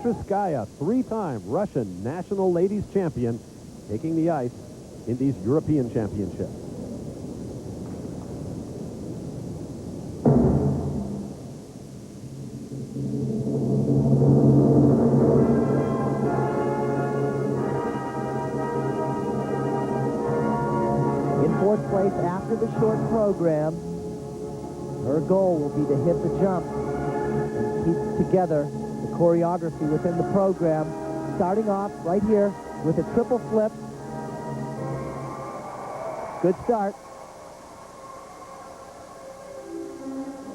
Butrskaya, three-time Russian national ladies champion, taking the ice in these European Championships. In fourth place after the short program, her goal will be to hit the jump and keep together the choreography within the program, starting off right here with a triple flip. Good start.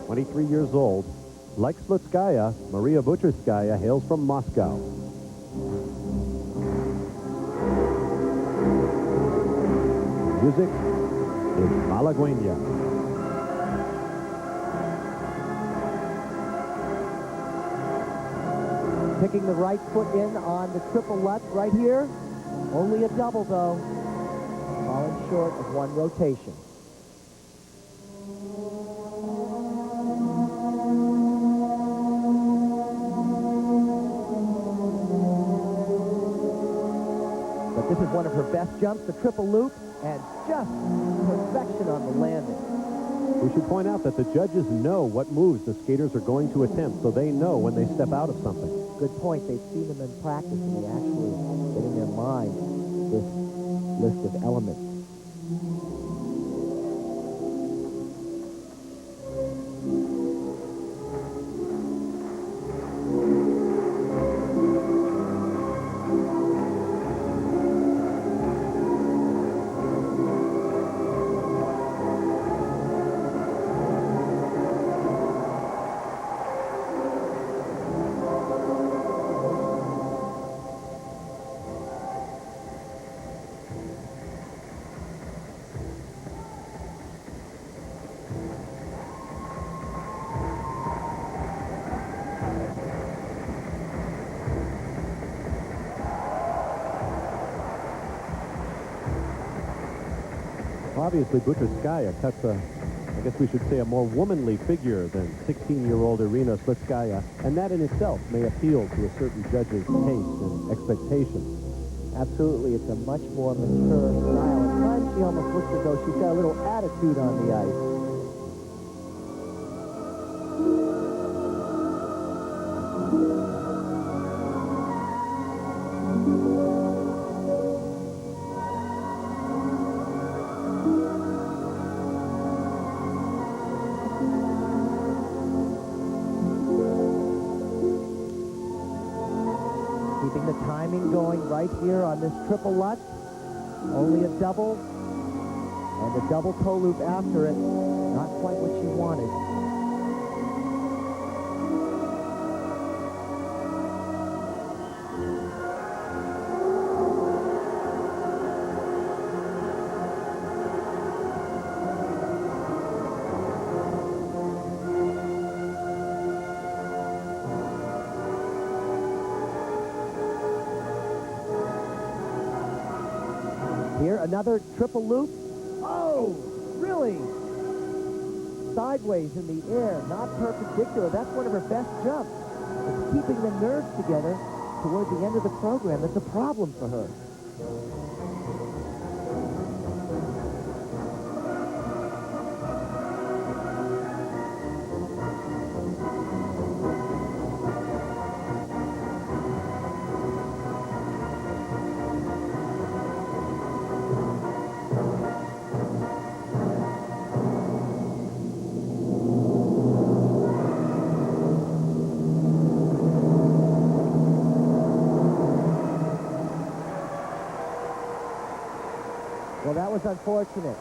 23 years old, like Slutskaya, Maria Butrskaya hails from Moscow. Music is Malagueña. Picking the right foot in on the triple lutz right here. Only a double, though. Falling short of one rotation. But this is one of her best jumps, the triple loop, and just perfection on the landing. We should point out that the judges know what moves the skaters are going to attempt, so they know when they step out of something. Good point. They've seen them in practice, and they actually get in their mind this list of elements. Obviously, Butrskaya cuts I guess we should say, a more womanly figure than 16-year-old Irina Slutskaya, and that in itself may appeal to a certain judge's taste and expectations. Absolutely, it's a much more mature style. At times, she almost looks as though she's got a little attitude on the ice. Keeping the timing going right here on this triple lutz. Only a double and a double toe loop after it. Not quite what she wanted. Here, another triple loop. Oh, really? Sideways in the air, not perpendicular. That's one of her best jumps. It's keeping the nerves together toward the end of the program. That's a problem for her. Well, that was unfortunate.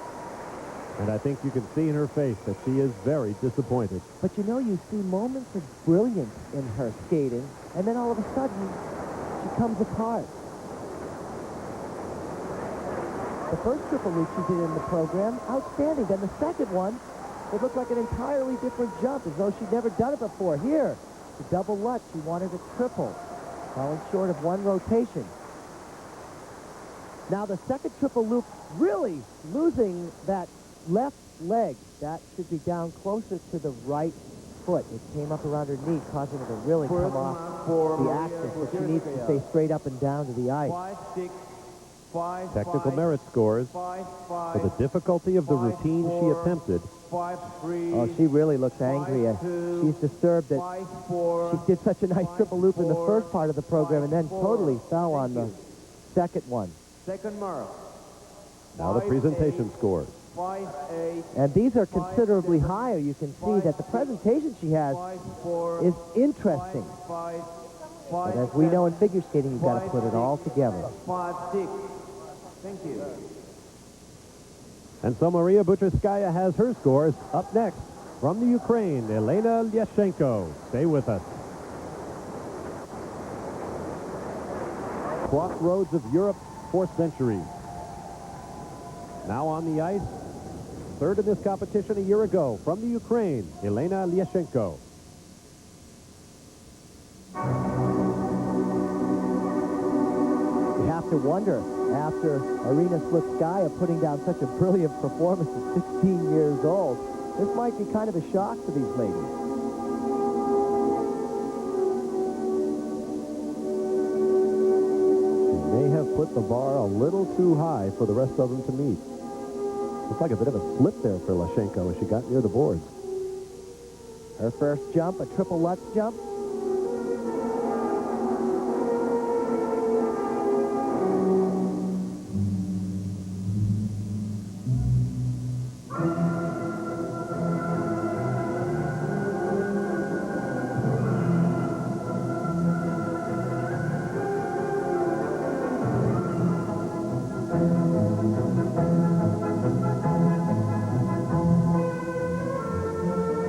And I think you can see in her face that she is very disappointed. But you know, you see moments of brilliance in her skating, and then all of a sudden, she comes apart. The first triple loop she did in the program, outstanding. Then the second one, it looked like an entirely different jump, as though she'd never done it before. Here, the double lutz, she wanted a triple, falling short of one rotation. Now the second triple loop, really losing that left leg. That should be down closer to the right foot. It came up around her knee, causing her to really come off the axis. So she needs to stay straight up and down to the ice. Technical merit scores for the difficulty of the routine she attempted. Oh, she really looks angry. She's disturbed that she did such a nice triple loop in the first part of the program and then totally fell on the second one. Second mark. Now the presentation scores. And these are considerably higher. You can see that the presentation she has is interesting. But as we know in figure skating, you've got to put it all together. 5-6. Thank you. And so Maria Butrskaya has her scores. Up next, from the Ukraine, Elena Lyashenko. Stay with us. Crossroads of Europe's 4th century. Now on the ice, third in this competition a year ago. From the Ukraine, Elena Lyashenko. You have to wonder, after Arina Slutskaya putting down such a brilliant performance at 16 years old, this might be kind of a shock to these ladies. She may have put the bar a little too high for the rest of them to meet. Looks like a bit of a slip there for Lyashenko as she got near the boards. Her first jump, a triple Lutz jump.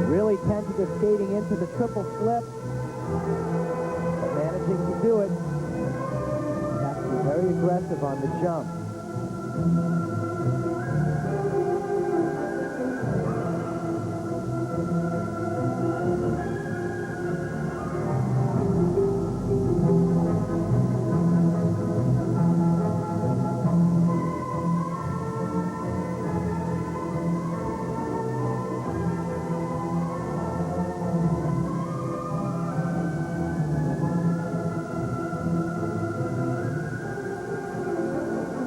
Really tentative skating into the triple flip, but managing to do it. You have to be very aggressive on the jump.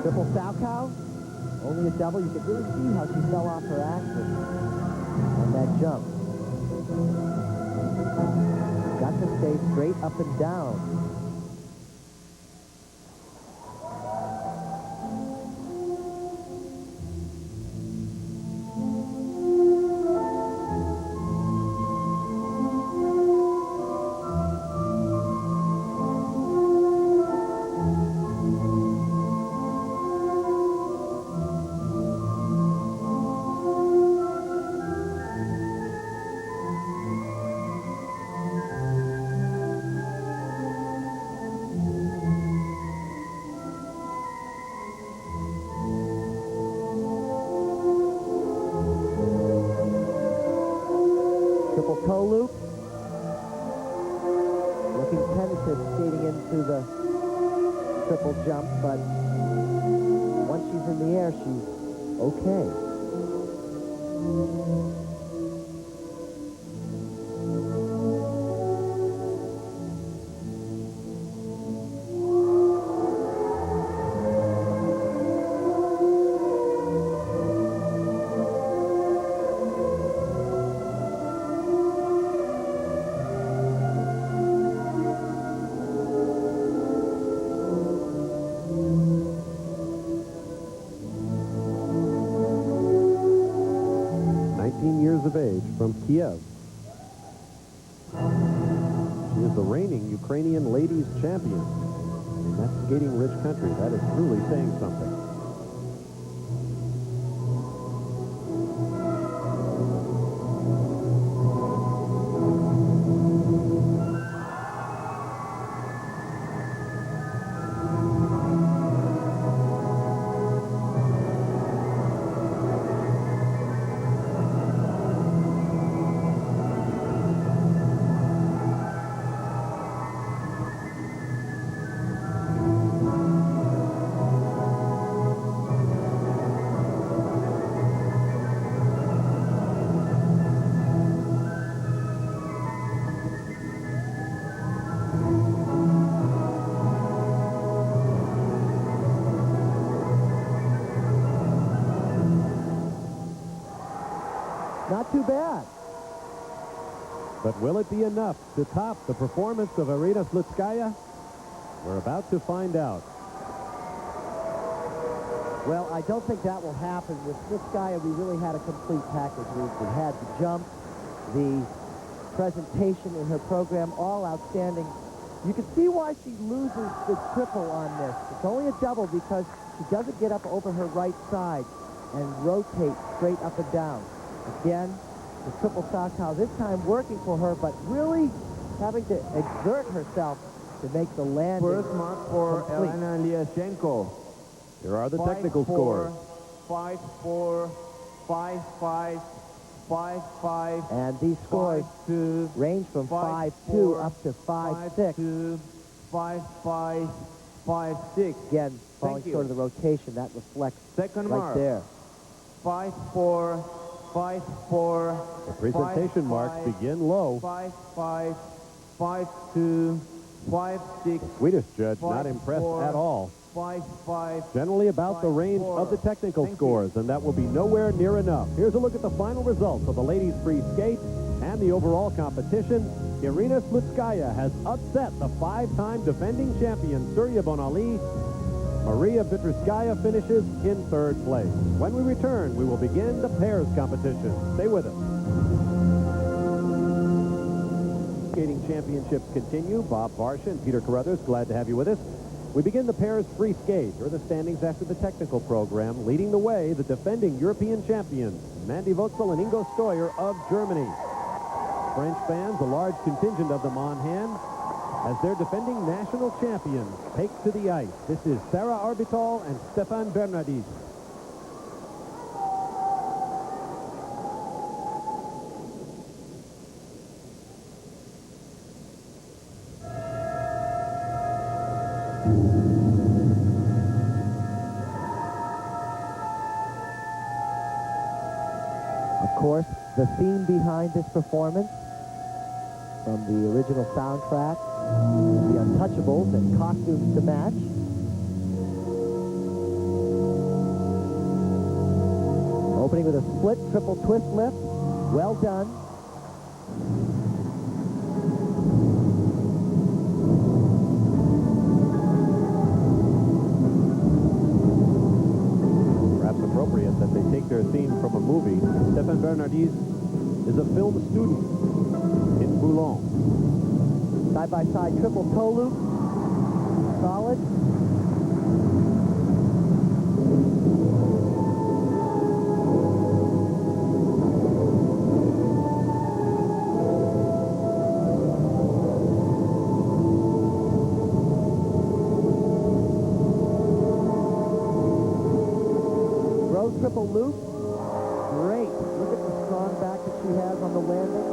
Triple Salchow, only a double. You could really see how she fell off her axis on that jump. Got to stay straight up and down. Triple toe loop. Looking tentative skating into the triple jump, but once she's in the air, she's okay. Of age from Kiev. She is the reigning Ukrainian ladies champion in that skating-rich country. That is truly saying something. But will it be enough to top the performance of Irina Slutskaya? We're about to find out. Well, I don't think that will happen. With Slutskaya, we really had a complete package. We had the jump, the presentation in her program, all outstanding. You can see why she loses the triple on this. It's only a double because she doesn't get up over her right side and rotate straight up and down. Again, the triple Salchow this time working for her, but really having to exert herself to make the landing. First mark for complete. Elena Liashenko. Here are the technical scores. 5-4, 5-5, 5-5. And these scores 5-2, range from 5-2 up to 5-6. 5-5, 5-6. Again, following Thank you. sort of the rotation, that reflects Second right mark. there. 5-4, 5-4. The presentation marks begin low. 5-5, 5-2, 5-6. Swedish judge not impressed at all. 5-5. Generally about the range of the technical Thank scores, and that will be nowhere near enough. Here's a look at the final results of the ladies' free skate and the overall competition. Irina Slutskaya has upset the 5-time defending champion Surya Bonali. Maria Vitriskaya finishes in 3rd place. When we return, we will begin the pairs competition. Stay with us. Skating championships continue. Bob Varsha and Peter Carruthers, glad to have you with us. We begin the pairs free skate. Here are the standings after the technical program. Leading the way, the defending European champions, Mandy Vogtsel and Ingo Steuer of Germany. French fans, a large contingent of them on hand, as their defending national champions take to the ice. This is Sarah Arbital and Stefan Bernardis. Of course, the theme behind this performance from the original soundtrack, The Untouchables, and costumes to match. Opening with a split triple twist lift. Well done. Perhaps appropriate that they take their theme from a movie. Stefan Bernardis is a film student in Boulogne. Side-by-side triple toe loop. Solid. Throw triple loop. Great. Look at the strong back that she has on the landing.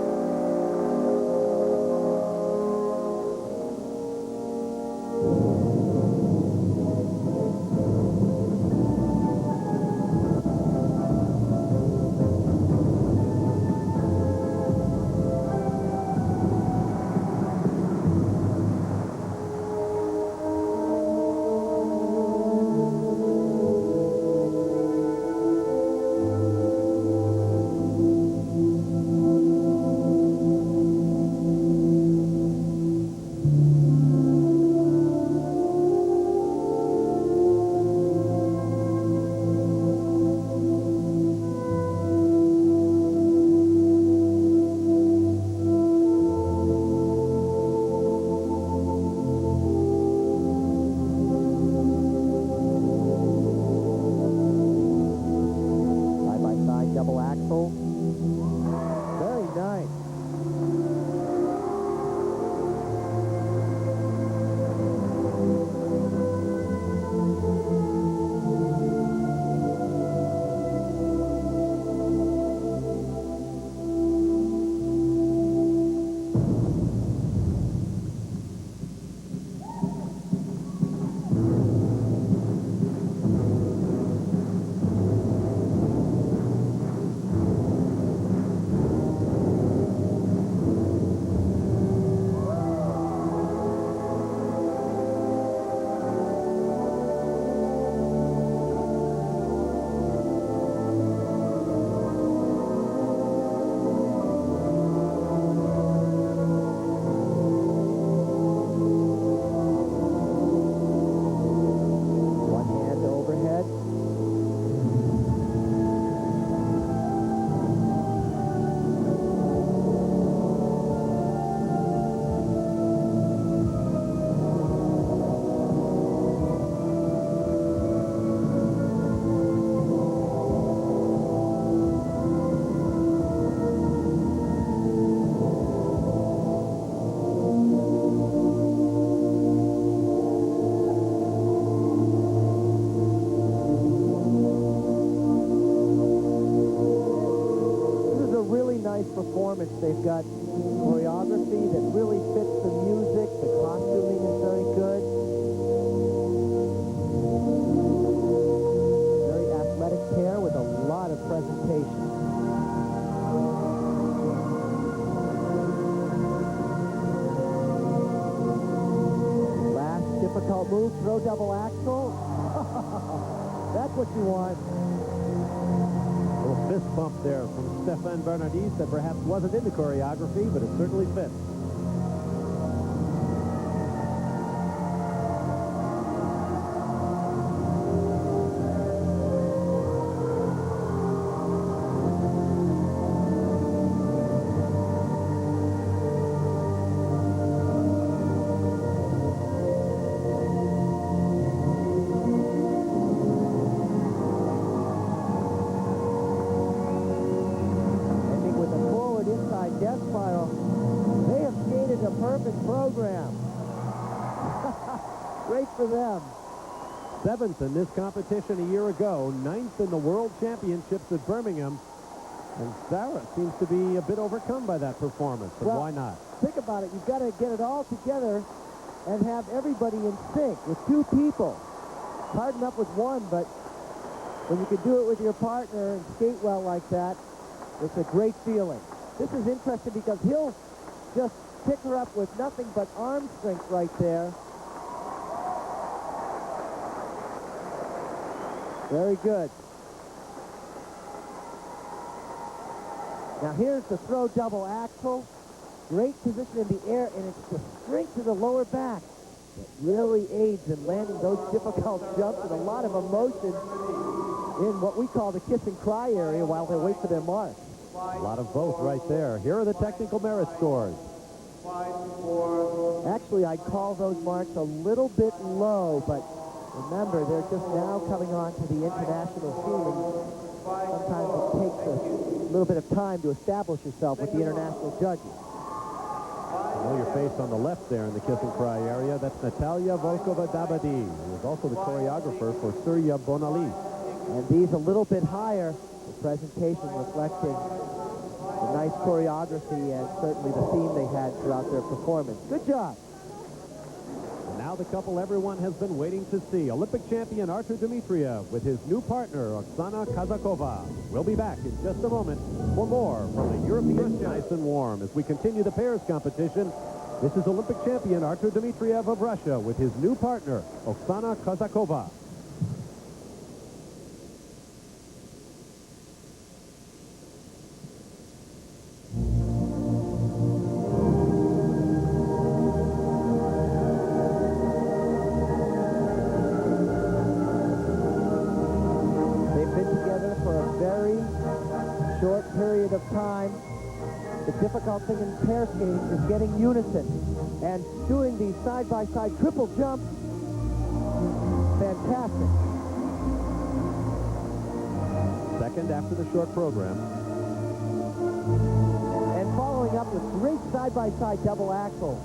performance. They've got choreography that really fits the music. The costuming is very good. Very athletic pair with a lot of presentation. Last difficult move, throw double axel. That's what you want. A little fist bump there from Stefan Bernardis that perhaps wasn't in the choreography, but it certainly fits. Ending with a forward inside death spiral. They have skated a perfect program. Great for them. 7th in this competition a year ago, 9th in the World Championships at Birmingham. And Sarah seems to be a bit overcome by that performance, but Well, why not? Think about it. You've got to get it all together and have everybody in sync with two people. It's hard enough with one, but when you can do it with your partner and skate well like that, it's a great feeling. This is interesting because he'll just pick her up with nothing but arm strength right there. Very good. Now here's the throw double axel. Great position in the air, and it's the strength of the lower back that really aids in landing those difficult jumps and a lot of emotion in what we call the kiss and cry area while they wait for their mark. A lot of both right there. Here are the technical merit scores. Actually, I'd call those marks a little bit low, but remember, they're just now coming on to the international scene. Sometimes it takes a little bit of time to establish yourself with the international judges. Familiar face on the left there in the kiss and cry area. That's Natalia Volkova-Dabadi, who is also the choreographer for Surya Bonali. And these a little bit higher, the presentation reflecting the nice choreography and certainly the theme they had throughout their performance. Good job. And now the couple everyone has been waiting to see. Olympic champion Artur Dimitriev with his new partner, Oksana Kazakova. We'll be back in just a moment for more from the European Nice and Warm as we continue the pairs competition. This is Olympic champion Artur Dimitriev of Russia with his new partner, Oksana Kazakova. Short period of time. The difficult thing in pair skating is getting unison and doing these side-by-side triple jumps. Fantastic. Second after the short program. And following up with great side-by-side double axel.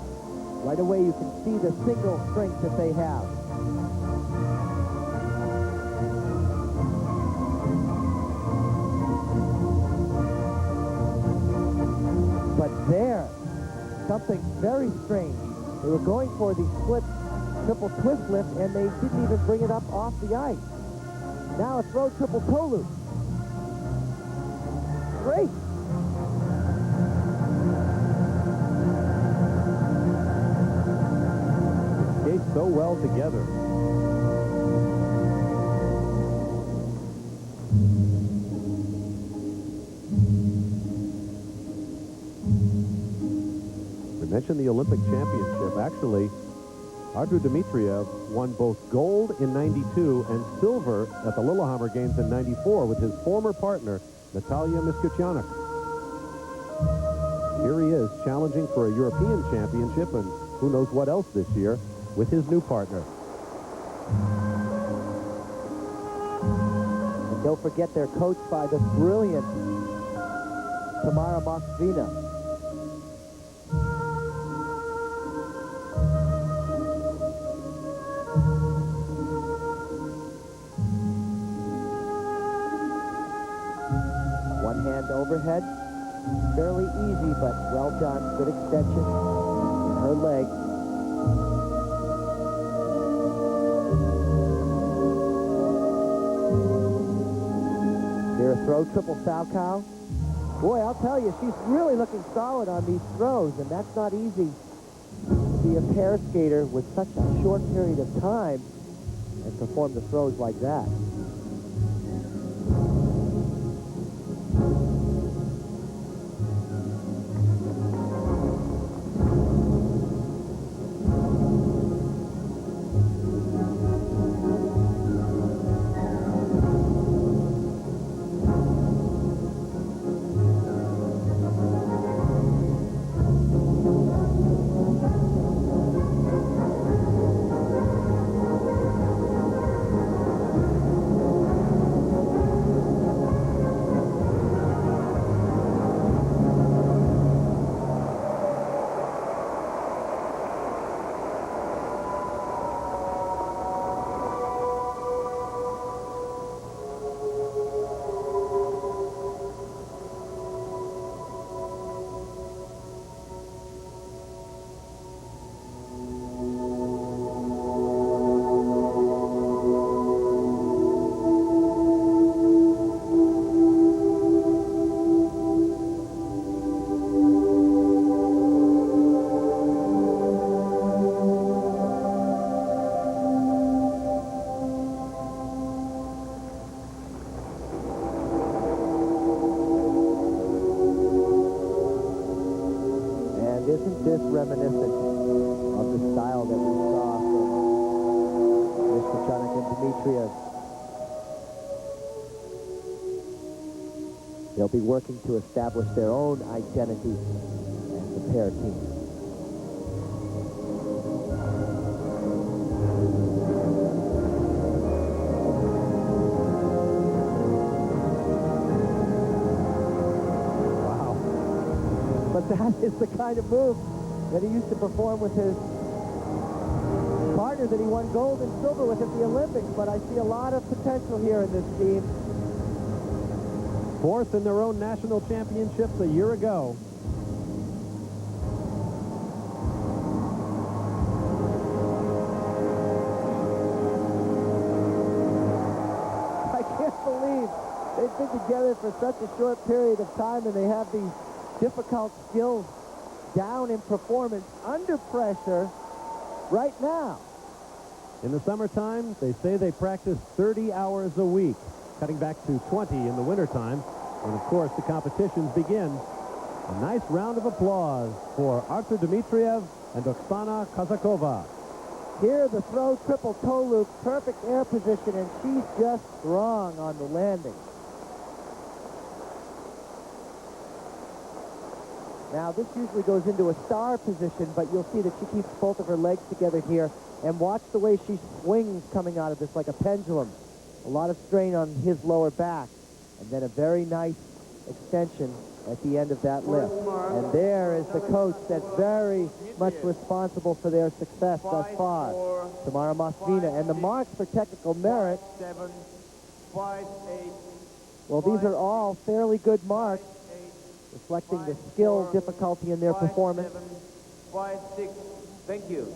Right away you can see the single strength that they have. But there, something very strange. They were going for the split triple twist lift, and they didn't even bring it up off the ice. Now a throw triple toe loop. Great. Skate so well together. Mentioned the Olympic Championship. Actually, Artur Dimitriev won both gold in '92 and silver at the Lillehammer Games in '94 with his former partner, Natalia Miskutyanek. Here he is challenging for a European championship and who knows what else this year with his new partner. And don't forget they're coached by the brilliant Tamara Moskvina. One hand overhead, Fairly easy, but well done. Good extension in her leg. Here, a throw, triple Salchow. Boy, I'll tell you, she's really looking solid on these throws, and that's not easy to be a pair skater with such a short period of time and perform the throws like that. Isn't this reminiscent of the style that we saw from Miskatonic and Dmitriev? They'll be working to establish their own identity as a pair team. That is the kind of move that he used to perform with his partner that he won gold and silver with at the Olympics. But I see a lot of potential here in this team. Fourth in their own national championships a year ago. I can't believe they've been together for such a short period of time, and they have these difficult skills down in performance under pressure right now. In the summertime, they say they practice 30 hours a week, cutting back to 20 in the wintertime, when, of course, the competitions begin. A nice round of applause for Artur Dmitriev and Oksana Kazakova. Here, the throw, triple toe loop, perfect air position, and she's just strong on the landing. Now, this usually goes into a star position, but you'll see that she keeps both of her legs together here. And watch the way she swings coming out of this like a pendulum. A lot of strain on his lower back. And then a very nice extension at the end of that lift. And there is the coach that's very much responsible for their success thus far, Tamara Moskvina. And the marks for technical merit, well, these are all fairly good marks, reflecting the skill, difficulty in their performance. 5-6. Thank you.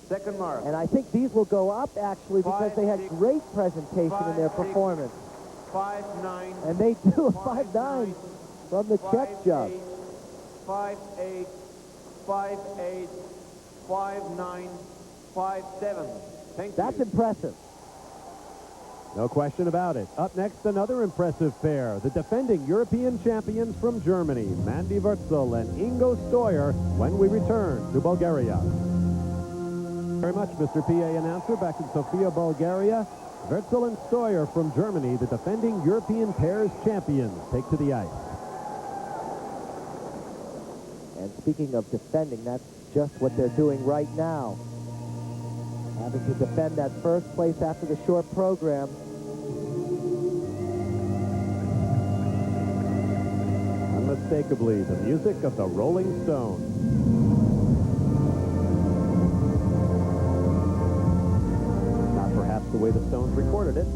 Second mark. And I think these will go up, actually, because they had great presentation in their performance. 5-9. And they do a 5-9 from the check jump. 5-8. 5-8. 5-9. 5-7. Thank you. That's impressive. No question about it. Up next, another impressive pair, the defending European champions from Germany, Mandy Wurtzel and Ingo Stoyer, when we return to Bulgaria. Very much, Mr. PA announcer, back in Sofia, Bulgaria. Wurtzel and Stoyer from Germany, the defending European pairs champions, take to the ice. And speaking of defending, that's just what they're doing right now. Having to defend that first place after the short program. Unmistakably, the music of the Rolling Stones. Not perhaps the way the Stones recorded it.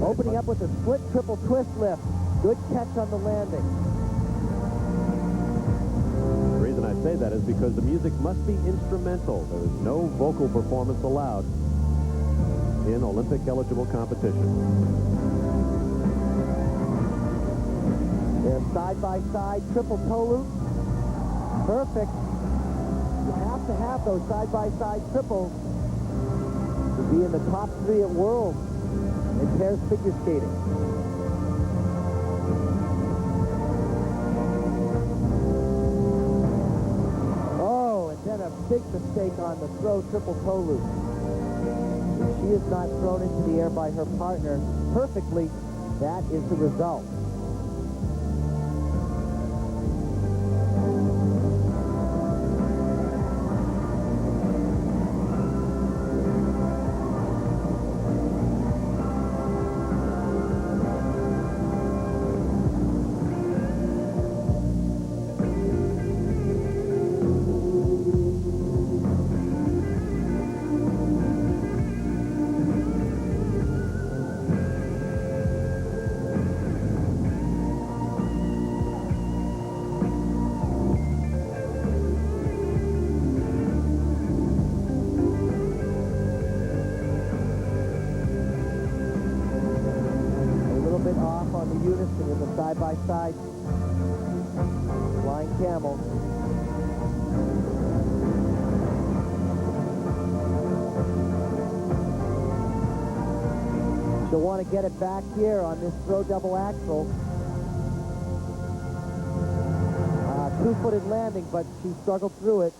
Opening up with a split triple twist lift. Good catch on the landing. I say that is because the music must be instrumental. There is no vocal performance allowed in Olympic-eligible competition. They're side-by-side triple toe loop. Perfect. You have to have those side-by-side triples to be in the top 3 at Worlds in pairs figure skating. Oh, and then a big mistake on the throw triple toe loop. If she is not thrown into the air by her partner perfectly, that is the result. Unison in the side-by-side flying camel. She'll want to get it back here on this throw double axle. Two-footed landing, but she struggled through it.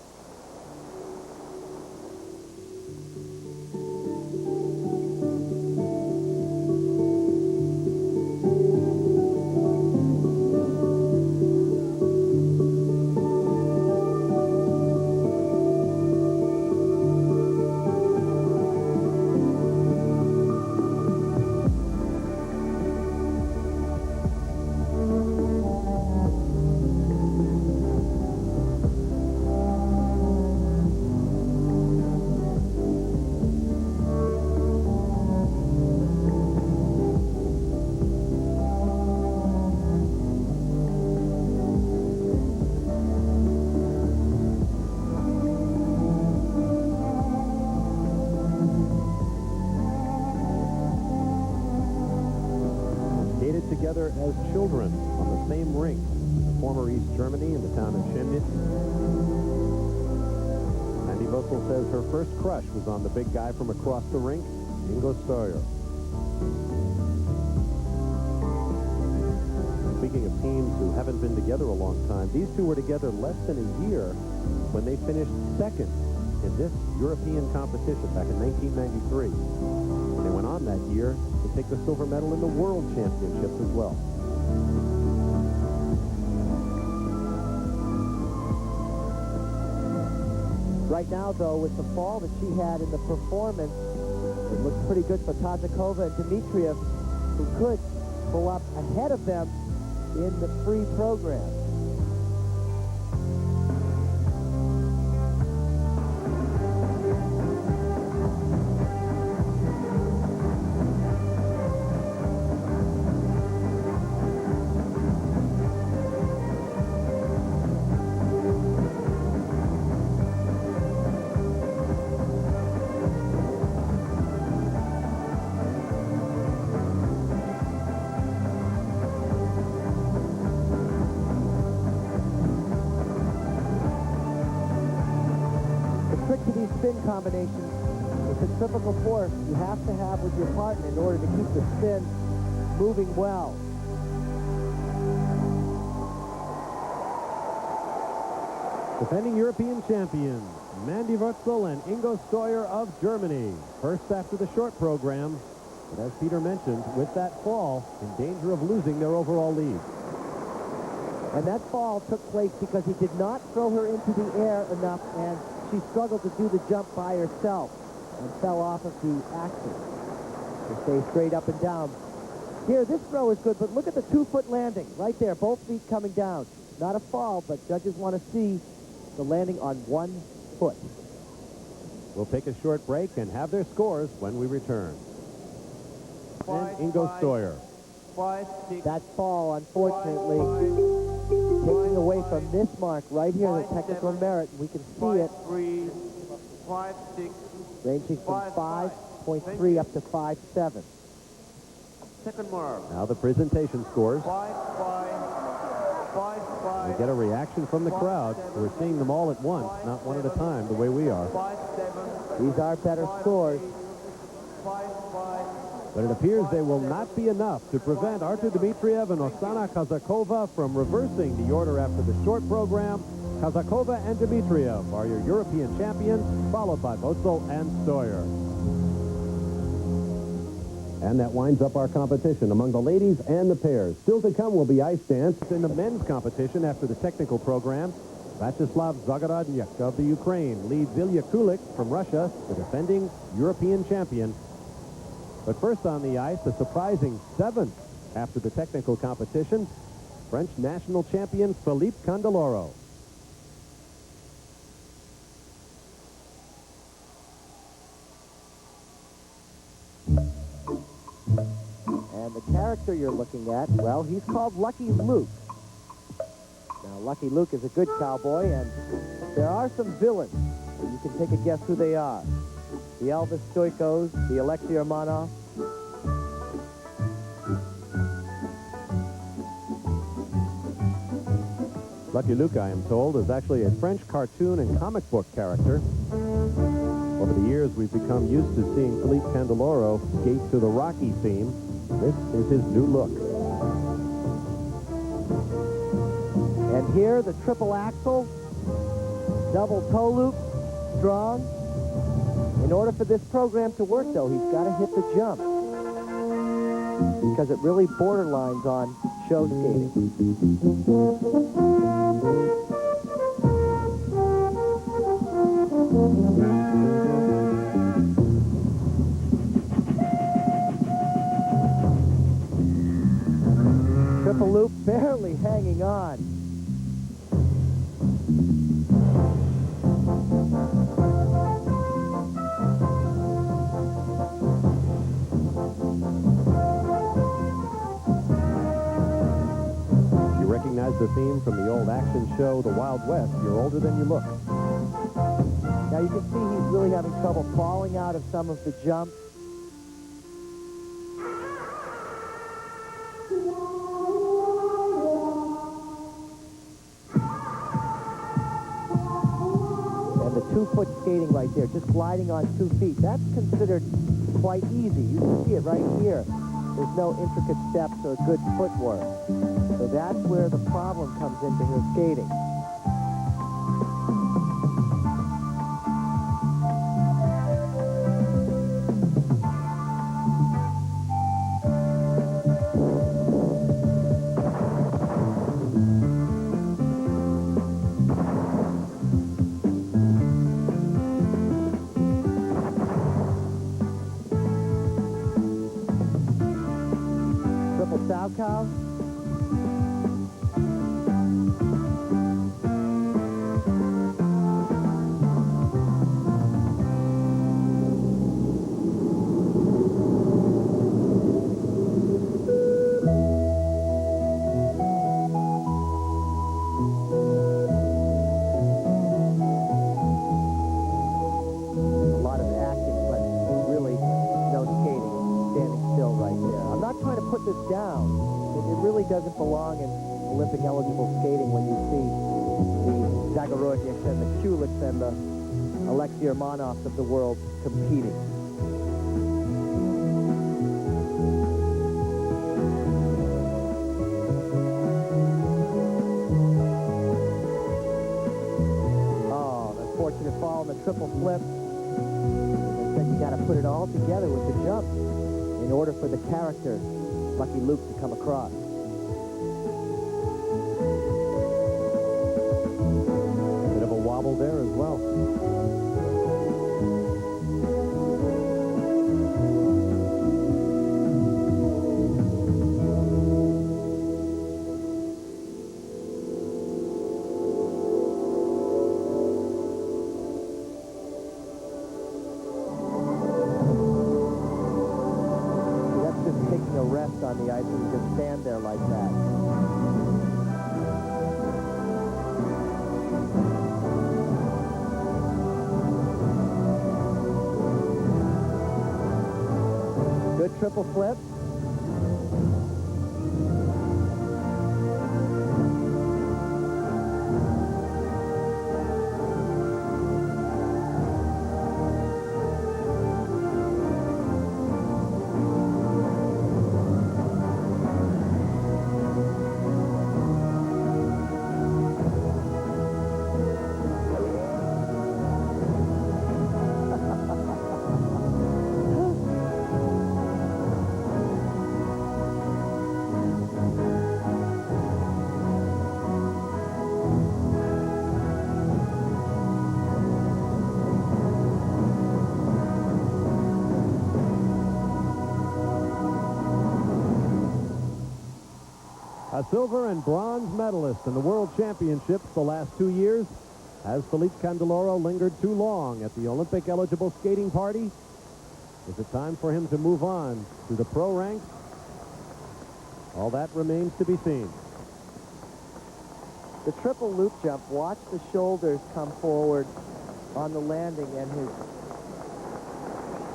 Together as children on the same rink, former East Germany in the town of Chemnitz. Mandy Wötzel says her first crush was on the big guy from across the rink, Ingo Steuer. Speaking of teams who haven't been together a long time, these two were together less than a year when they finished second in this European competition back in 1993. They went on that year to take the silver medal in the World Championships as well. Right now, though, with the fall that she had in the performance, it looks pretty good for Tazakova and Dmitriev, who could pull up ahead of them in the free program. Spin combinations, the centrifugal force you have to have with your partner in order to keep the spin moving well. Defending European champions, Mandy Wötzel and Ingo Steuer of Germany. First after the short program, but as Peter mentioned, with that fall, in danger of losing their overall lead. And that fall took place because he did not throw her into the air enough, and she struggled to do the jump by herself and fell off of the axle. To stay straight up and down. Here, this throw is good, but look at the 2-foot landing right there, both feet coming down. Not a fall, but judges want to see the landing on 1 foot. We'll take a short break and have their scores when we return. Five, and Ingo Steuer. 5, 6. That fall, unfortunately, taking away from this mark right here, the technical 5.7, merit. We can see it 5.3, 5.6. ranging from 5.3 up to 5.7. Second mark. Now the presentation scores. 5.5, 5.5. We get a reaction from the crowd. We're seeing them all at once, not one at a time, the way we are. 5.7. These are better scores. 5.5. But it appears they will not be enough to prevent Artur Dmitriev and Oksana Kazakova from reversing the order after the short program. Kazakova and Dmitriev are your European champions, followed by Vosel and Stoyer. And that winds up our competition among the ladies and the pairs. Still to come will be ice dance in the men's competition after the technical program. Vyacheslav Zagorodnyk of the Ukraine leads Ilya Kulik from Russia, the defending European champion. But first on the ice, a surprising 7th after the technical competition, French national champion Philippe Candeloro. And the character you're looking at, well, he's called Lucky Luke. Now, Lucky Luke is a good cowboy, and there are some villains. You can take a guess who they are. The Elvis Stoikos, the Alexei Romanov. Lucky Luke, I am told, is actually a French cartoon and comic book character. Over the years, we've become used to seeing Philippe Candeloro skate to the Rocky theme. This is his new look. And here, the triple axel, double toe loop, strong. In order for this program to work, though, he's got to hit the jump, because it really borderlines on show skating. Triple loop barely hanging on. You recognize the theme from the old action show, The Wild West. You're older than you look. Now you can see he's really having trouble falling out of some of the jumps. And the 2-foot skating right there, just gliding on 2 feet, that's considered quite easy. You can see it right here. There's no intricate steps or good footwork. So that's where the problem comes into his skating. Triple Salchow. A lot of acting, but really no skating. Standing still right there. I'm not trying to put this down. It really doesn't belong in Olympic eligible skating when you see the Zagorodnyks and the Kuliks and the Alexei Romanovs of the world competing. Oh, an unfortunate fall in the triple flip. They said you got to put it all together with the jump in order for the character, Lucky Luke, to come across. Bit of a wobble there as well. That's just taking a rest on the ice and you just stand there like that. Good triple flip. A silver and bronze medalist in the World Championships the last 2 years. Has Felipe Candeloro lingered too long at the Olympic-eligible skating party? Is it time for him to move on to the pro ranks? All that remains to be seen. The triple loop jump, watch the shoulders come forward on the landing and his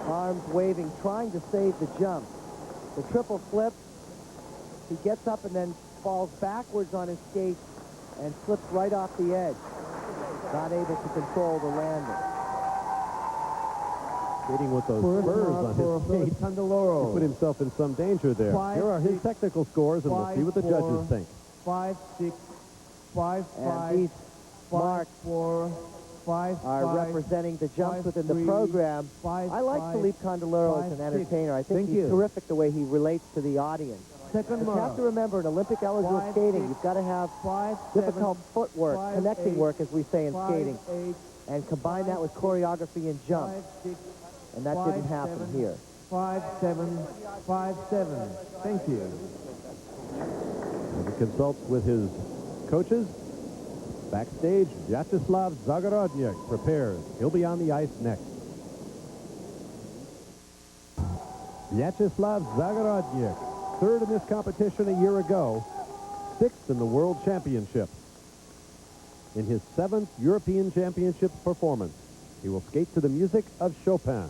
arms waving, trying to save the jump. The triple flip, he gets up and then falls backwards on his skate and slips right off the edge. Not able to control the landing. Skating with those spurs on his skate. He put himself in some danger there. Here are his technical scores, and we'll see what the judges think. 5, 6, 5, And 5, these 5, marks 4, 5, are 5, representing the jumps 5, within the 3, program. 5, I like 5, Felipe Candeloro as an 5, 6. entertainer. I think Thank he's you. terrific the way he relates to the audience. Second But you have to remember, in Olympic-eligible 5, skating, 6, you've got to have 5, difficult 7, footwork, 5, connecting 8, work, as we say in 5, skating, 8, and combine that with choreography and jump. 5, 6, And that 5, didn't happen 7, here. 5, 7, 5, 7. Thank you. As he consults with his coaches, backstage, Vyacheslav Zagorodnik prepares. He'll be on the ice next. Vyacheslav Zagorodnik, third in this competition a year ago, sixth in the World Championships. In his 7th European Championships performance, he will skate to the music of Chopin.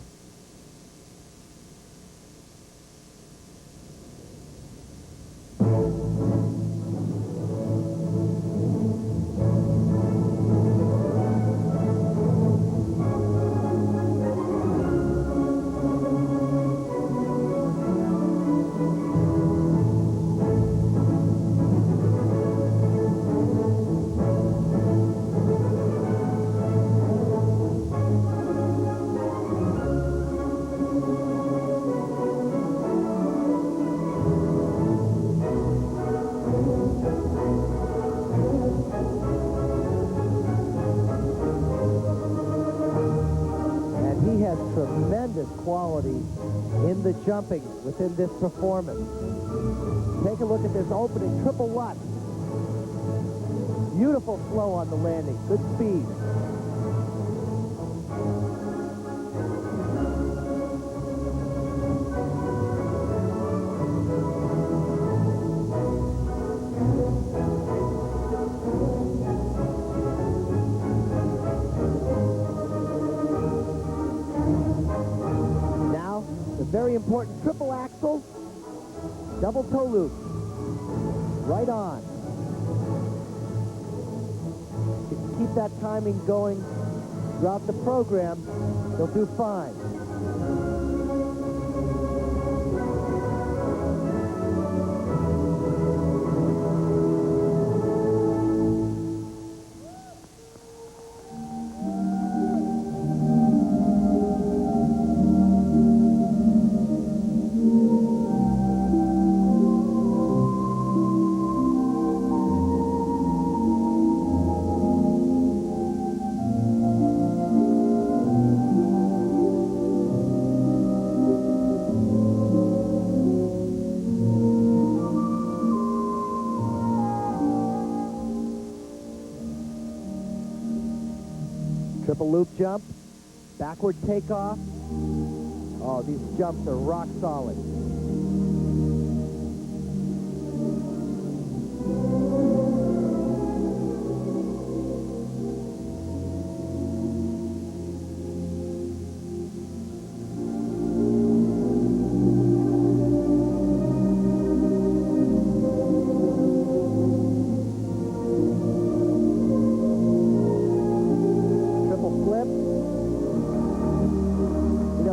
Tremendous quality in the jumping within this performance. Take a look at this opening triple Lutz. Beautiful flow on the landing, good speed. Very important triple axel, double toe loop, right on. If you keep that timing going throughout the program, they'll do fine. Triple loop jump, backward takeoff. Oh, these jumps are rock solid.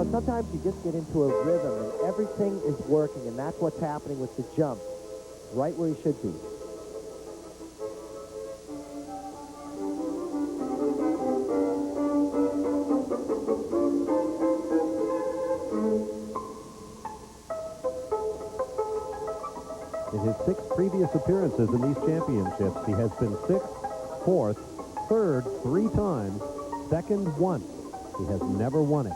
know, sometimes you just get into a rhythm and everything is working, and that's what's happening with the jump. Right where he should be. In his 6 previous appearances in these championships, he has been 6th, 4th, 3rd 3 times, 2nd once. He has never won it.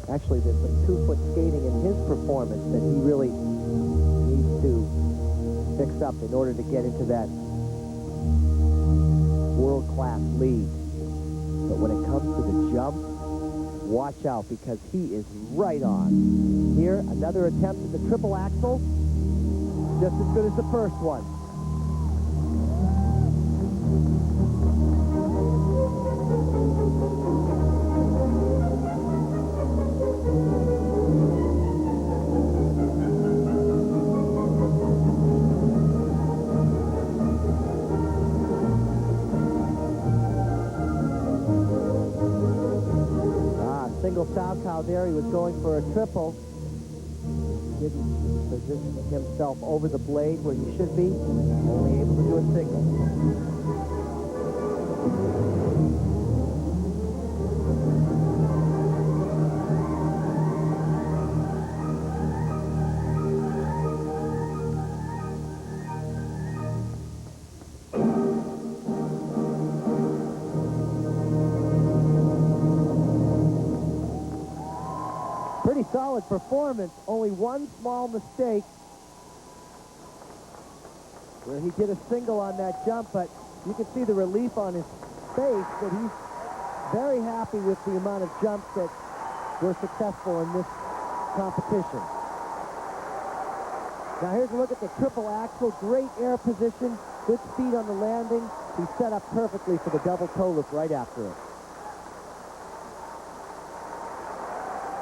Actually, there's some 2-foot skating in his performance that he really needs to fix up in order to get into that world-class league. But when it comes to the jump, watch out, because he is right on. Here, another attempt at the triple axel. Just as good as the first one. Single Salchow there. He was going for a triple. Didn't position himself over the blade where he should be. Only able to do a single. Pretty solid performance. Only one small mistake where he did a single on that jump, but you can see the relief on his face that he's very happy with the amount of jumps that were successful in this competition. Now here's a look at the triple axel. Great air position, good speed on the landing. He's set up perfectly for the double toe lift right after it.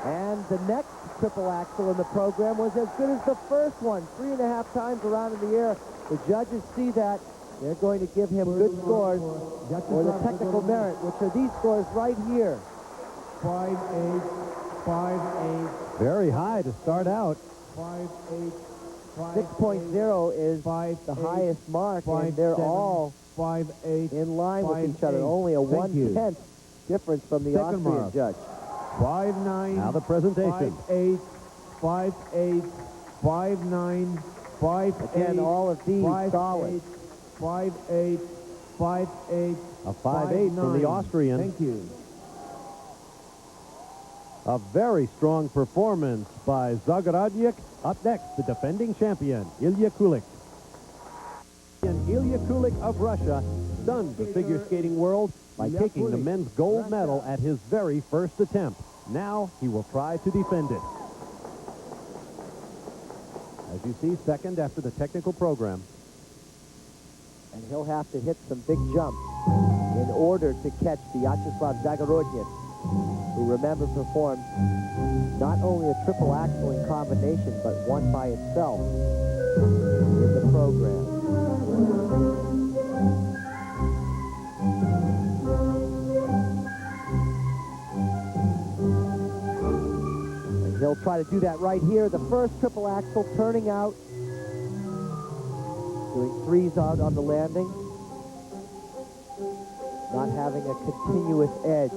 And the next triple axel in the program was as good as the first one, 3.5 times around in the air. The judges see that. They're going to give him good scores for the technical merit, which are these scores right here. 5.8, 5.8. Very high to start out. 5.8, 6.0 is the highest mark, and they're all 5.8 in line with each other. Only a 1/10 difference from the Austrian judge. 5.9. Now the presentation. 5.8, 5.8, 5.9, 5.8. Again, all of these solid. 5.8, 5.8. A 5.8 from the Austrian. Thank you. A very strong performance by Zagorodnik. Up next, the defending champion, Ilya Kulik. And Ilya Kulik of Russia stunned the figure skating world by taking the men's gold medal at his very first attempt. Now he will try to defend it. As you see, second after the technical program. And he'll have to hit some big jumps in order to catch Vyacheslav Zagorodnik, who, remember, performed not only a triple axel in combination, but one by itself in the program. And he'll try to do that right here. The first triple axel turning out, doing 3s out on the landing, not having a continuous edge.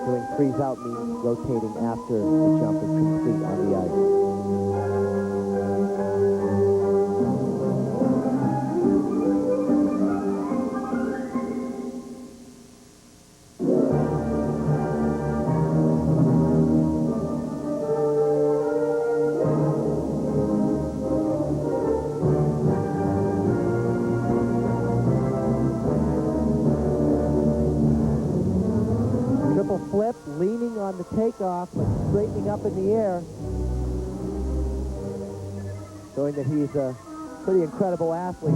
Doing 3s out means rotating after the jump is complete on the ice. Flip, leaning on the takeoff, but straightening up in the air. Showing that he's a pretty incredible athlete.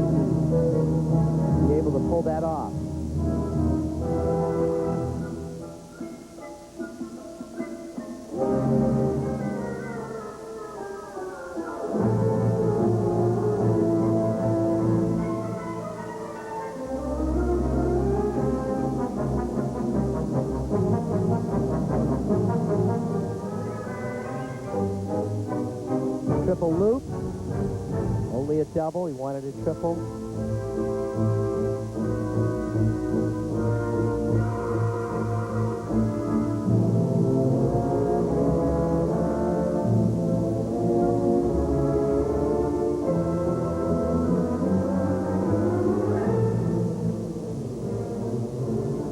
Be able to pull that off. triple loop. Only a double. He wanted a triple.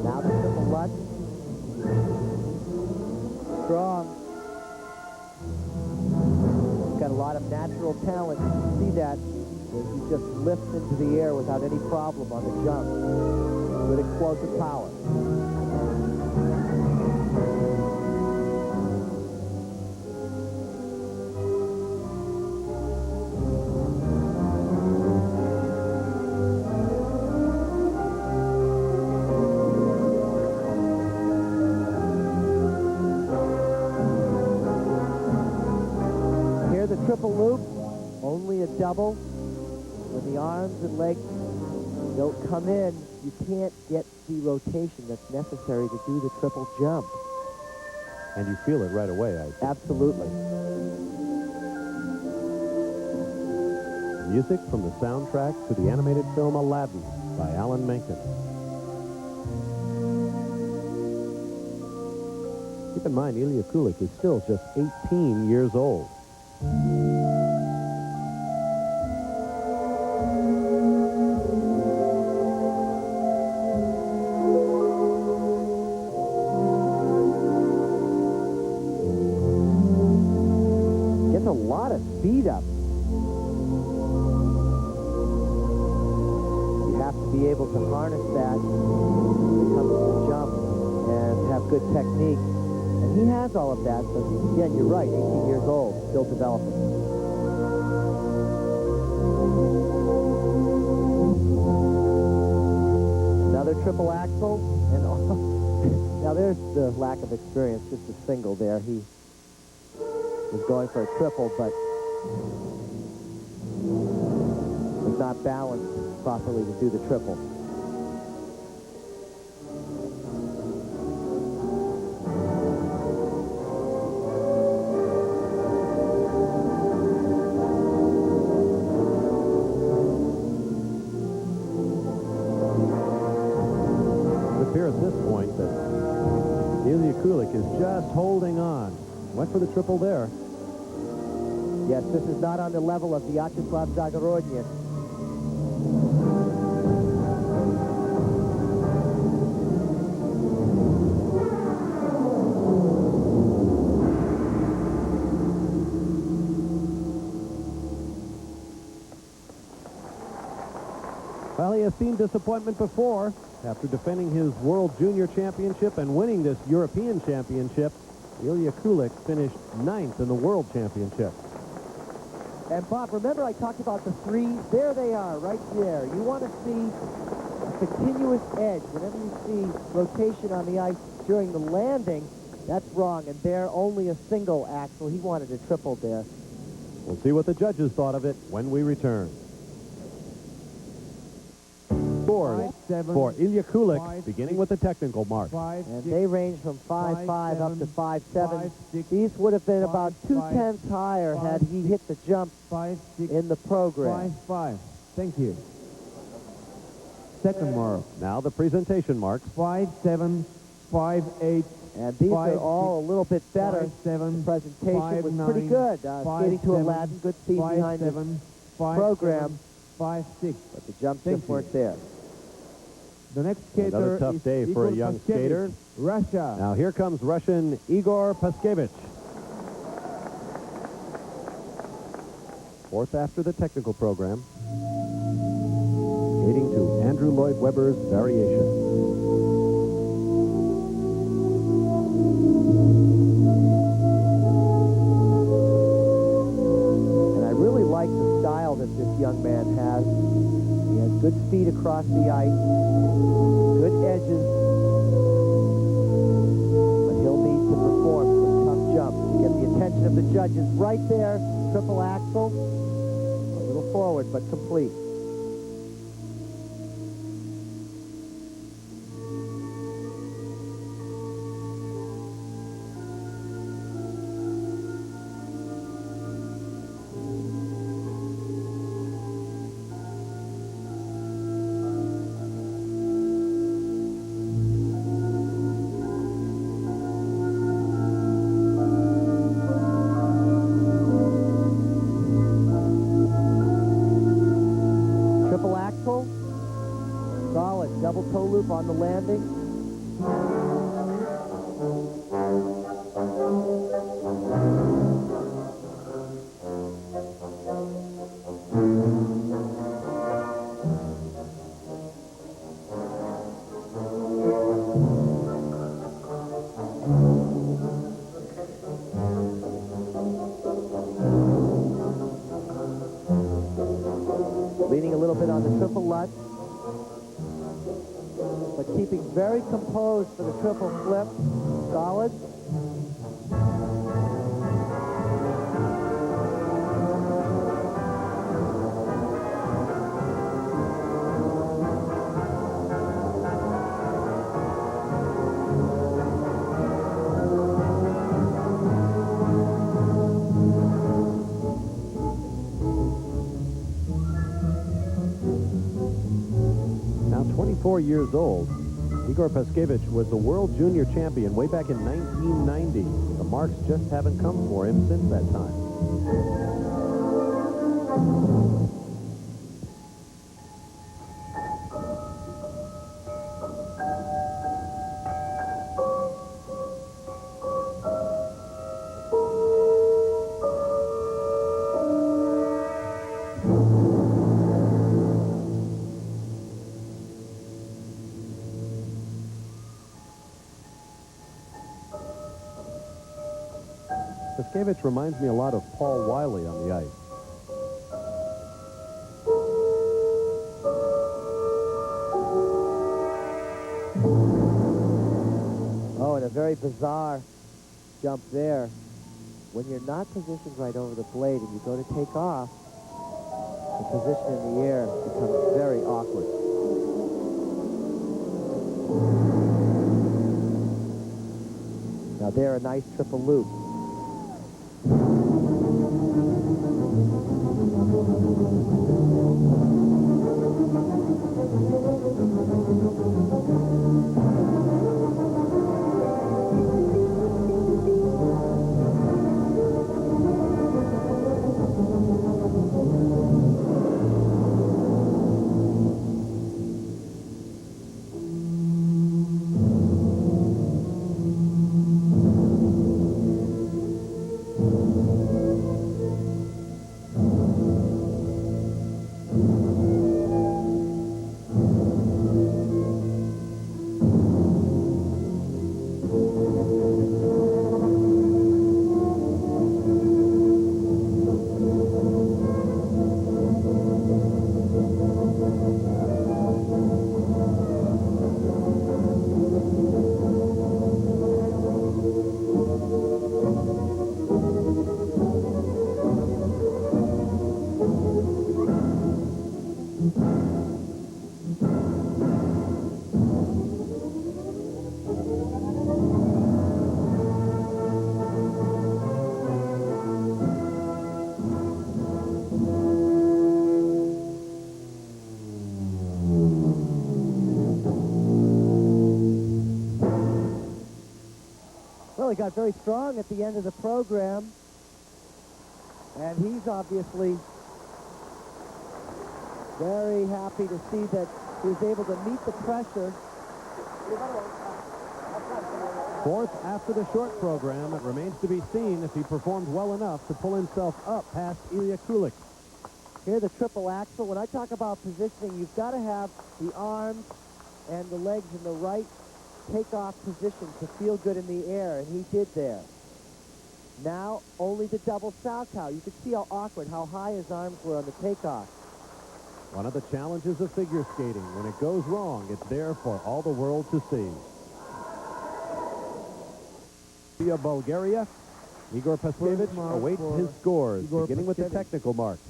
Now the triple lutz. Strong. He's got a lot of natural talent. You can see that. He just lifts into the air without any problem on the jump. Good explosive power. Here the triple loop, only a double. When the arms and legs don't come in, you can't get the rotation that's necessary to do the triple jump. And you feel it right away, I think. Absolutely. Music from the soundtrack to the animated film Aladdin by Alan Menken. Keep in mind, Ilya Kulik is still just 18 years old. Gets a lot of speed up. You have to be able to harness that when it comes to the jump and have good technique. And he has all of that, but again, you're right, 18 years old, still developing. Another triple axel, and now there's the lack of experience, just a single there. He was going for a triple, but was not balanced properly to do the triple. It appears at this point that Ilya Kulik is just holding on. Went for the triple there. Yes, this is not on the level of Vyacheslav Zagorodny. Well, he has seen disappointment before. After defending his World Junior Championship and winning this European Championship, Ilya Kulik finished 9th in the World Championship. And Bob, remember I talked about the three? There they are, right there. You want to see a continuous edge. Whenever you see rotation on the ice during the landing, that's wrong. And there, only a single axle. He wanted a triple there. We'll see what the judges thought of it when we return. Scores for Ilya Kulik, beginning with the technical mark. And they range from 5.5 up to 5.7. These would have been about 2/10 higher had he hit the jump in the program. 5.5. Thank you. Second mark. Now the presentation marks. 5.7, 5.8. And these are all a little bit better. 5.7. The presentation was 5.9, pretty good. Skating to 5.7, Aladdin, good speed behind the 5.7, program. 5.6. But the jumps Thank just you. weren't there. The next skater Another tough is day for a Igor young Paskevich, skater. Russia. Now here comes Russian Igor Paskevich. Fourth after the technical program. Skating to Andrew Lloyd Webber's variation. And I really like the style that this young man has. He has good speed across the ice, good edges, but he'll need to perform some tough jumps to get the attention of the judges. Right there, triple axel, a little forward, but complete. curve on the landing. Leaning a little bit on the triple lutz, but keeping very composed for the triple flip. Solid. Now 24 years old, Igor Paskevich was the world junior champion way back in 1990. The marks just haven't come for him since that time. Paskevich reminds me a lot of Paul Wiley on the ice. Oh, and a very bizarre jump there. When you're not positioned right over the blade and you go to take off, the position in the air becomes very awkward. Now there, a nice triple loop. Well, he got very strong at the end of the program, and he's obviously very happy to see that he was able to meet the pressure. Fourth after the short program. It remains to be seen if he performed well enough to pull himself up past Ilya Kulik. Here, the triple axel. When I talk about positioning, you've got to have the arms and the legs in the right takeoff position to feel good in the air, and he did there. Now, only the double Salchow. You can see how awkward, how high his arms were on the takeoff. One of the challenges of figure skating. When it goes wrong, it's there for all the world to see. Via Bulgaria, Igor Paskevich awaits his scores, beginning with the technical marks.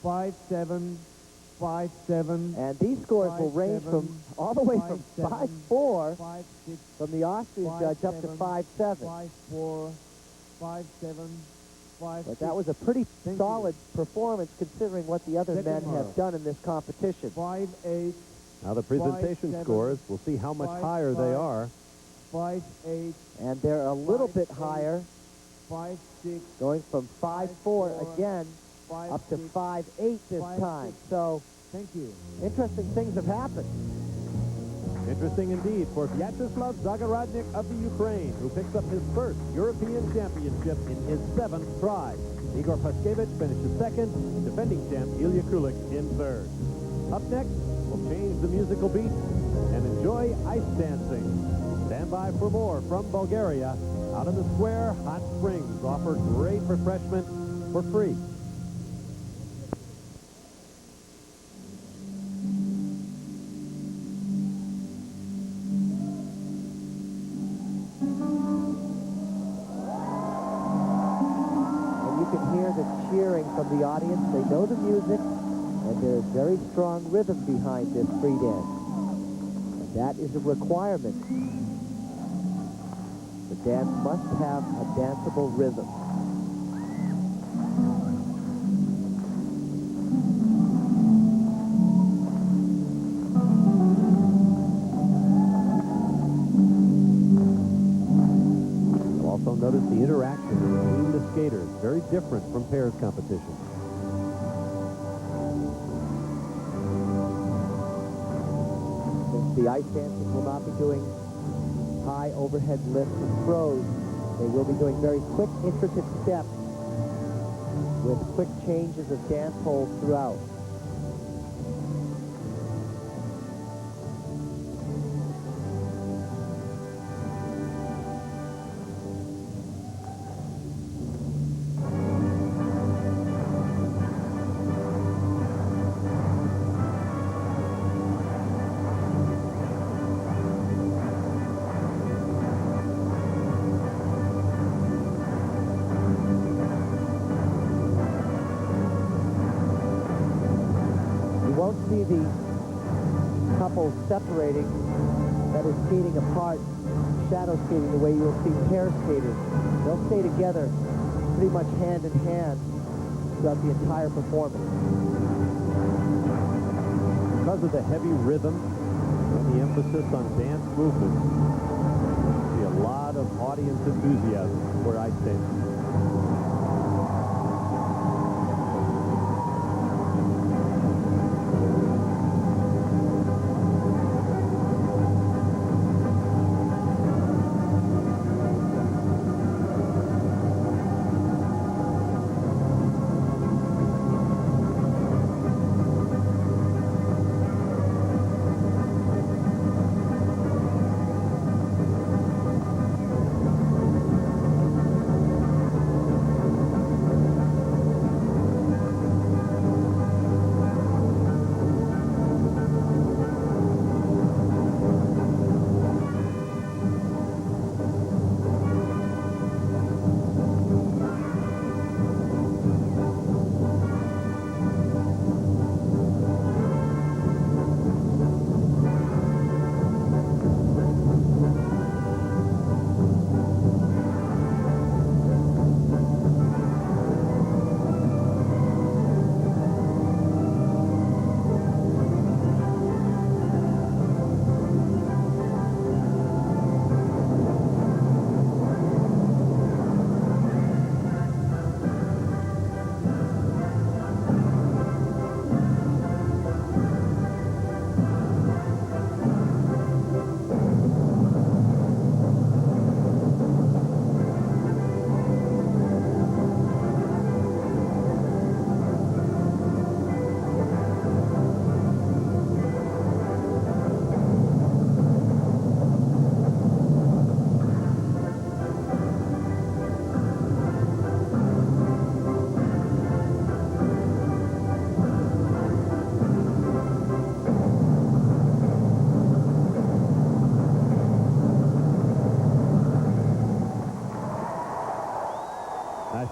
5-7, 5-7. And these scores will range from all the way from 5-4 5-6, from the Austrian judge up to 5-7. 5-4, 5-7, 5-6. But that was a pretty solid performance considering what the other men have done in this competition. 5-8. Now the presentation 5-7, scores, we'll see how much higher they are. 5-8. And they're a little bit higher, 5-6. going from 5-4 again 5, up to 6, 5-8 this 5, time. 6. So Thank you. interesting things have happened. Interesting indeed for Vyacheslav Zagorodnik of the Ukraine, who picks up his first European championship in his 7th try. Igor Paskevich finishes second, defending champ Ilya Kulik in third. Up next, we'll change the musical beat and enjoy ice dancing. Stand by for more from Bulgaria. Out in the square, hot springs offer great refreshment for free. Cheering from the audience. They know the music, and there's very strong rhythm behind this free dance. And that is a requirement. The dance must have a danceable rhythm. Notice the interaction between the skaters, very different from pairs competition. Since the ice dancers will not be doing high overhead lifts and throws, they will be doing very quick, intricate steps with quick changes of dance holds throughout. See the couples separating, that is skating apart, shadow skating the way you will see pair skaters. They'll stay together pretty much hand in hand throughout the entire performance. Because of the heavy rhythm and the emphasis on dance movements, you see a lot of audience enthusiasm for ice dancing.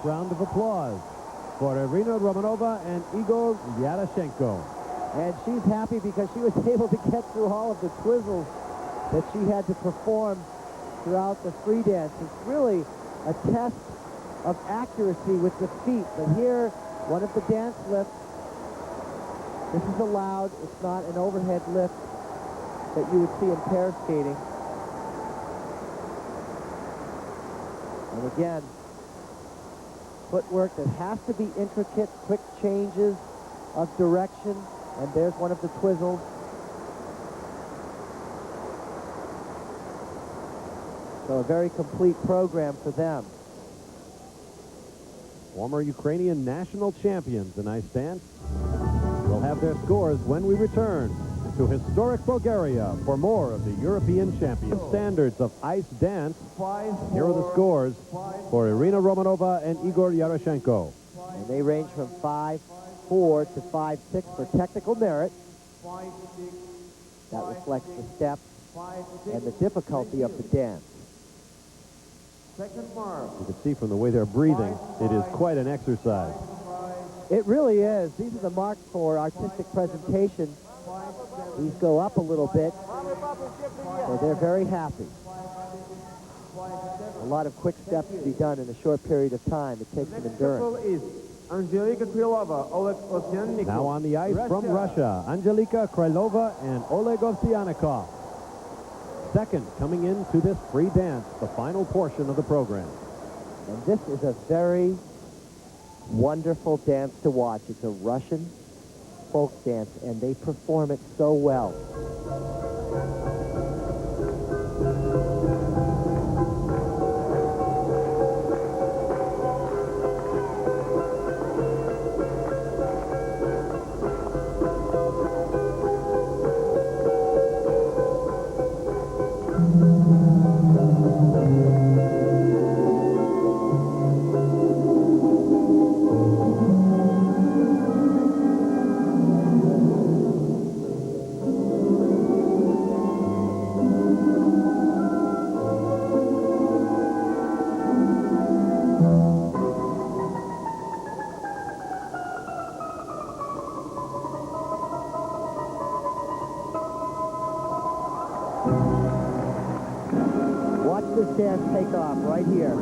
Round of applause for Irina Romanova and Igor Yaroshenko. And she's happy because she was able to get through all of the twizzles that she had to perform throughout the free dance. It's really a test of accuracy with the feet. But here, one of the dance lifts, this is allowed. It's not an overhead lift that you would see in pair skating. And again, footwork that has to be intricate, quick changes of direction, and there's one of the twizzles. So a very complete program for them. Former Ukrainian national champions in ice dance will have their scores when we return to historic Bulgaria for more of the European champions. Standards of ice dance. Here are the scores for Irina Romanova and Igor Yaroshenko. And they range from 5-4 to 5-6 for technical merit. That reflects the steps and the difficulty of the dance. You can see from the way they're breathing, it is quite an exercise. It really is. These are the marks for artistic presentation. These go up a little bit, so they're very happy. A lot of quick steps to be done in a short period of time. It takes some endurance. Now on the ice from Russia, Angelika Krylova and Oleg Ovsyannikov. Second coming into this free dance, the final portion of the program. And this is a very wonderful dance to watch. It's a Russian folk dance, and they perform it so well. Watch this dance take off right here.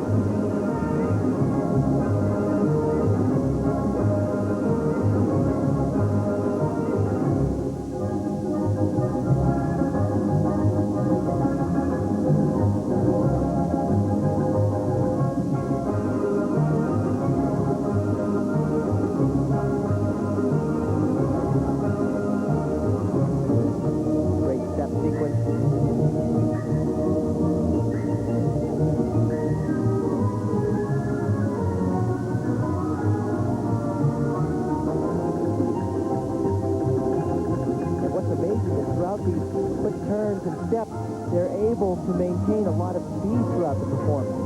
Great step sequence. And what's amazing is throughout these quick turns and steps, they're able to maintain a lot of speed throughout the performance.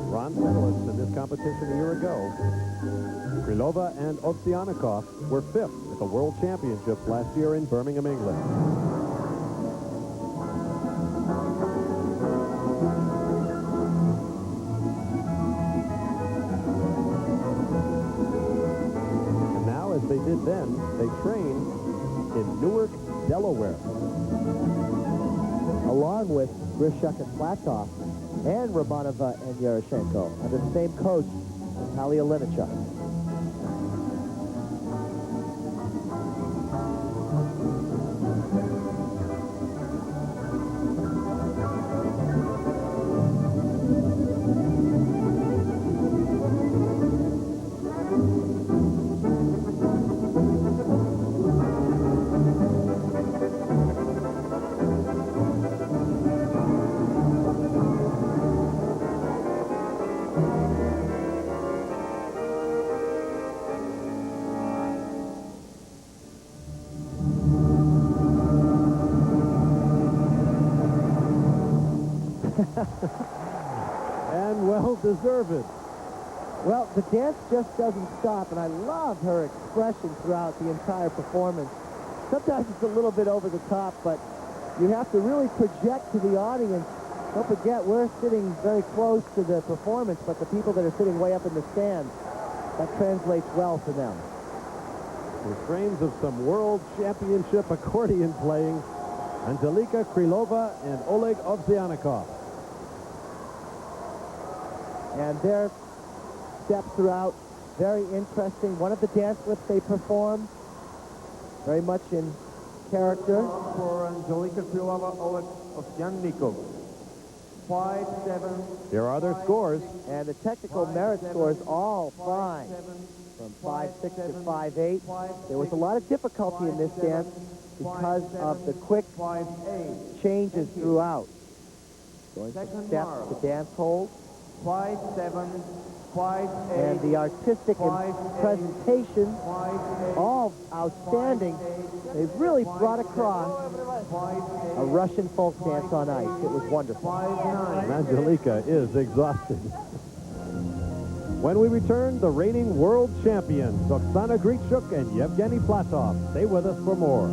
Bronze medalists in this competition a year ago. Krylova and Ovsyannikov were fifth at the World Championships last year in Birmingham, England. And now, as they did then, they train in Newark, Delaware. Along with Grishuk and Platov and Romanova and Yaroshenko under the same coach, Natalia Linichuk. And well deserved. Well, the dance just doesn't stop, and I love her expression throughout the entire performance. Sometimes it's a little bit over the top, but you have to really project to the audience. Don't forget, we're sitting very close to the performance, but the people that are sitting way up in the stands, that translates well for them. Refrains of some world championship accordion playing. Angelika Krylova and Oleg Ovsyannikov. And their steps throughout, very interesting. One of the dance lifts they perform, very much in character. For Angelika Krylova, Oleg Ovsyannikov. 5-7. Here are their scores. And the technical merit scores all fine. From 5-6 to 5-8. There was a lot of difficulty in this dance because of the quick changes throughout. Going from steps to dance hold. 5-7, 5-8. And the artistic presentation, all outstanding. They've really brought across a Russian folk dance on ice. It was wonderful. And Angelika is exhausted. When we return, the reigning world champions, Oksana Grishuk and Yevgeny Platov. Stay with us for more.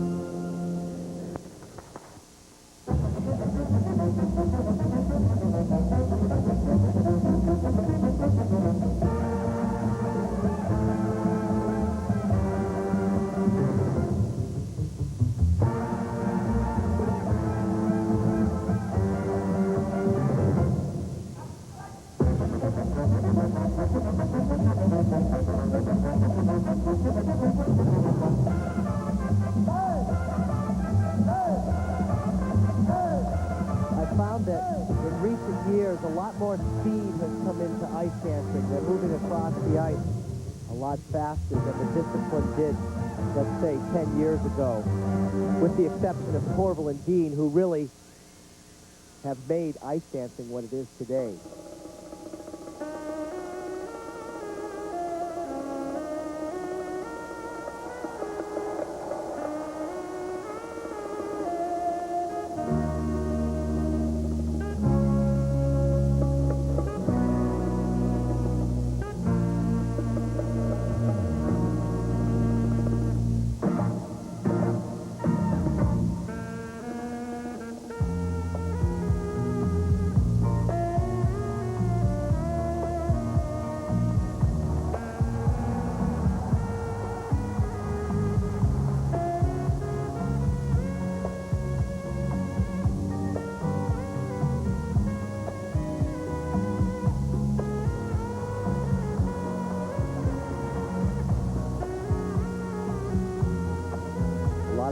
A lot more speed has come into ice dancing. They're moving across the ice a lot faster than the discipline did, let's say, 10 years ago, with the exception of Torvill and Dean, who really have made ice dancing what it is today.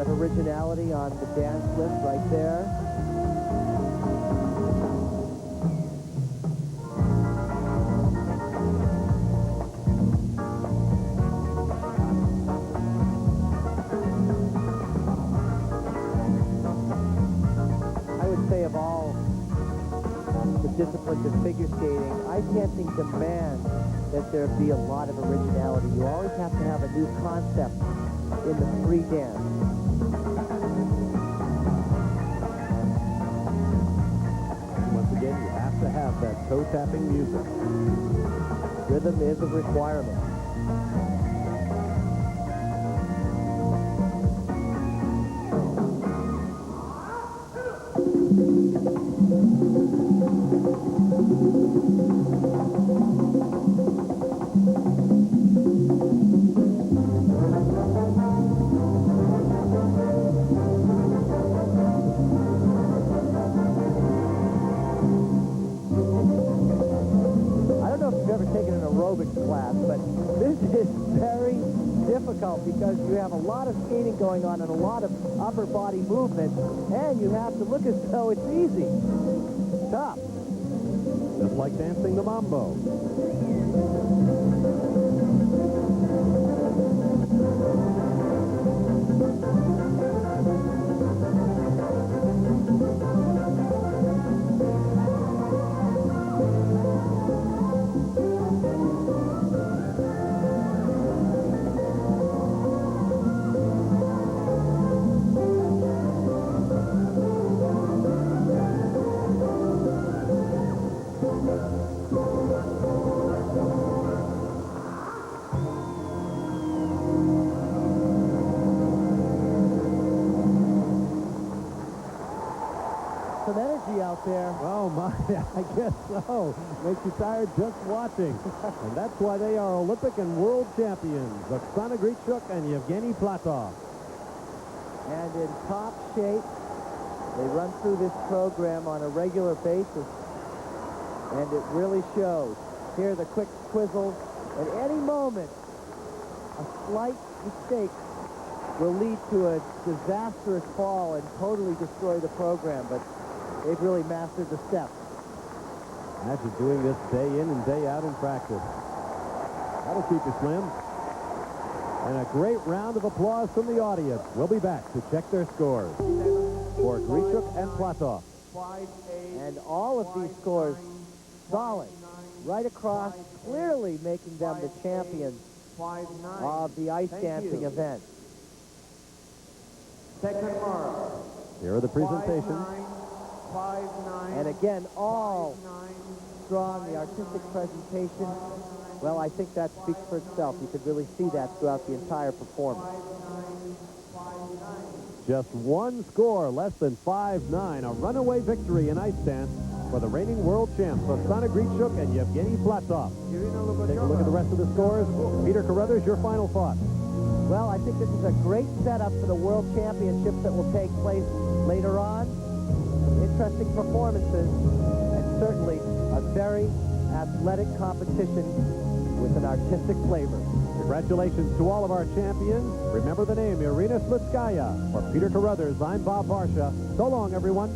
Originality on the dance lift right there. I would say of all the disciplines of figure skating, ice dancing demands that there be a lot of originality. You always have to have a new concept in the free dance. To have that toe-tapping music. Rhythm is a requirement. Because you have a lot of skating going on and a lot of upper body movement, and you have to look as though it's easy. Tough. Just like dancing the mambo. some energy out there. Oh, my, I guess so. Makes you tired just watching. And that's why they are Olympic and world champions, Oksana Grichuk and Yevgeny Platov. And in top shape. They run through this program on a regular basis, and it really shows. Here, the quick quizzles. At any moment, a slight mistake will lead to a disastrous fall and totally destroy the program, but they've really mastered the steps. Imagine doing this day in and day out in practice. That'll keep you slim. And a great round of applause from the audience. We'll be back to check their scores for Grichuk and Platov. And all of these scores solid, right across, clearly making them the champions of the ice dancing event. Second mark. Here are the presentations. 5'9". And again, all strong, the artistic presentation. Well, I think that speaks for itself. You could really see that throughout the entire performance. Just one score, less than 5'9", a runaway victory in ice dance for the reigning world champs, Oksana Grichuk and Yevgeny Platov. Take a look at the rest of the scores. Peter Carruthers, your final thoughts. Well, I think this is a great setup for the World Championships that will take place later on. Interesting performances, and certainly a very athletic competition with an artistic flavor. Congratulations to all of our champions. Remember the name, Irina Slutskaya. For Peter Carruthers, I'm Bob Varsha. So long, everyone.